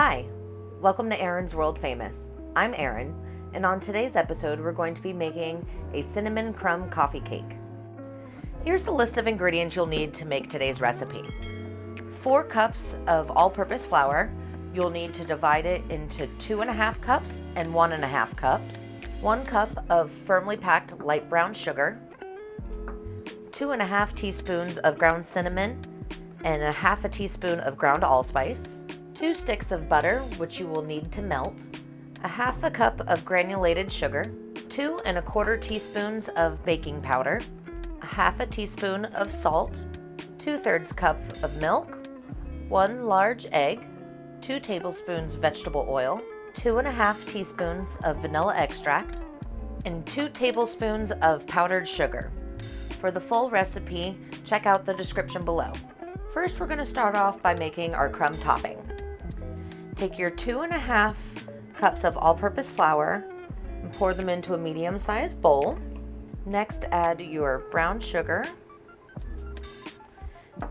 Hi, welcome to Erin's World Famous. I'm Erin, and on today's episode we're going to be making a cinnamon crumb coffee cake. Here's a list of ingredients you'll need to make today's recipe. 4 cups of all-purpose flour. You'll need to divide it into 2.5 cups and 1.5 cups. 1 cup of firmly packed light brown sugar. 2.5 teaspoons of ground cinnamon and 1/2 teaspoon of ground allspice. 2 sticks of butter, which you will need to melt, 1/2 cup of granulated sugar, 2 1/4 teaspoons of baking powder, 1/2 teaspoon of salt, 2/3 cup of milk, 1 large egg, 2 tablespoons vegetable oil, 2.5 teaspoons of vanilla extract, and 2 tablespoons of powdered sugar. For the full recipe, check out the description below. First, we're going to start off by making our crumb topping. Take your 2.5 cups of all-purpose flour and pour them into a medium-sized bowl. Next, add your brown sugar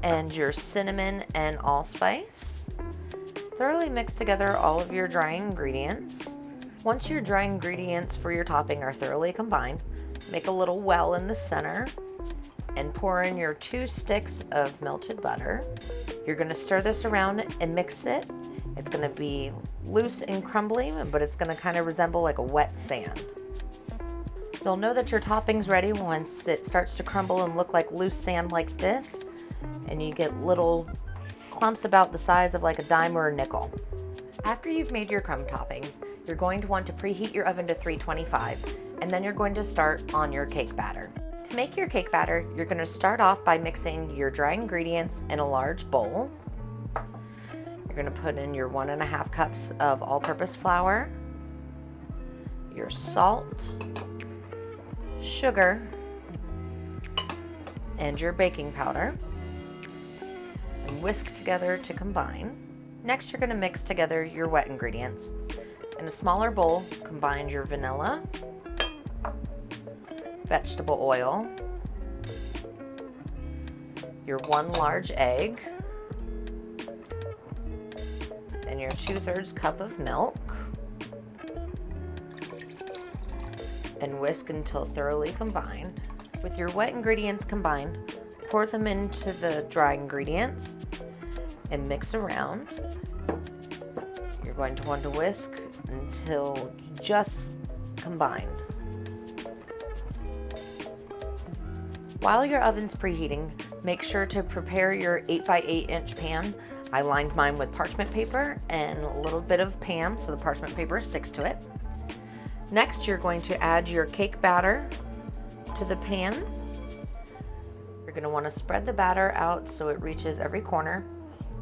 and your cinnamon and allspice. Thoroughly mix together all of your dry ingredients. Once your dry ingredients for your topping are thoroughly combined, make a little well in the center and pour in your 2 sticks of melted butter. You're going to stir this around and mix it. It's going to be loose and crumbly, but it's going to kind of resemble like a wet sand. You'll know that your topping's ready once it starts to crumble and look like loose sand like this, and you get little clumps about the size of like a dime or a nickel. After you've made your crumb topping, you're going to want to preheat your oven to 325, and then you're going to start on your cake batter. To make your cake batter, you're going to start off by mixing your dry ingredients in a large bowl. You're going to put in your 1.5 cups of all-purpose flour, your salt, sugar, and your baking powder, and whisk together to combine. Next, you're going to mix together your wet ingredients. In a smaller bowl, combine your vanilla, vegetable oil, your 1 large egg, and your 2/3 cup of milk, and whisk until thoroughly combined. With your wet ingredients combined, pour them into the dry ingredients and mix around. You're going to want to whisk until just combined. While your oven's preheating, make sure to prepare your 8x8 inch pan. I lined mine with parchment paper and a little bit of Pam so the parchment paper sticks to it. Next, you're going to add your cake batter to the pan. You're going to want to spread the batter out so it reaches every corner.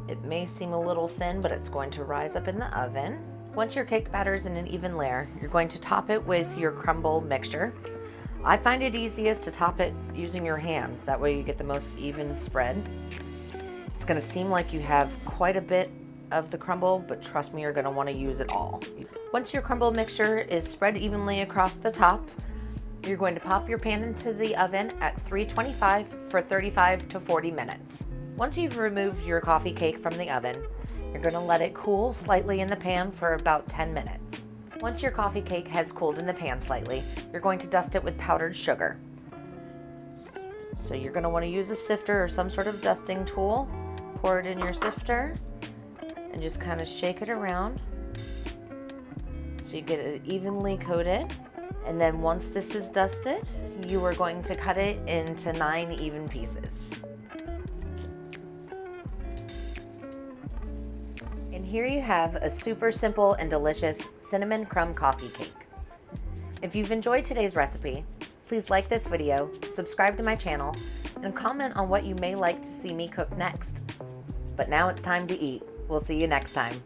It may seem a little thin, but it's going to rise up in the oven. Once your cake batter is in an even layer, you're going to top it with your crumble mixture. I find it easiest to top it using your hands. That way you get the most even spread. It's going to seem like you have quite a bit of the crumble, but trust me, you're going to want to use it all. Once your crumble mixture is spread evenly across the top, you're going to pop your pan into the oven at 325 for 35 to 40 minutes. Once you've removed your coffee cake from the oven, you're going to let it cool slightly in the pan for about 10 minutes. Once your coffee cake has cooled in the pan slightly, you're going to dust it with powdered sugar. So you're going to want to use a sifter or some sort of dusting tool. Pour it in your sifter and just kind of shake it around so you get it evenly coated. And then once this is dusted, you are going to cut it into 9 even pieces. And here you have a super simple and delicious cinnamon crumb coffee cake. If you've enjoyed today's recipe, please like this video, subscribe to my channel, and comment on what you may like to see me cook next. But now it's time to eat. We'll see you next time.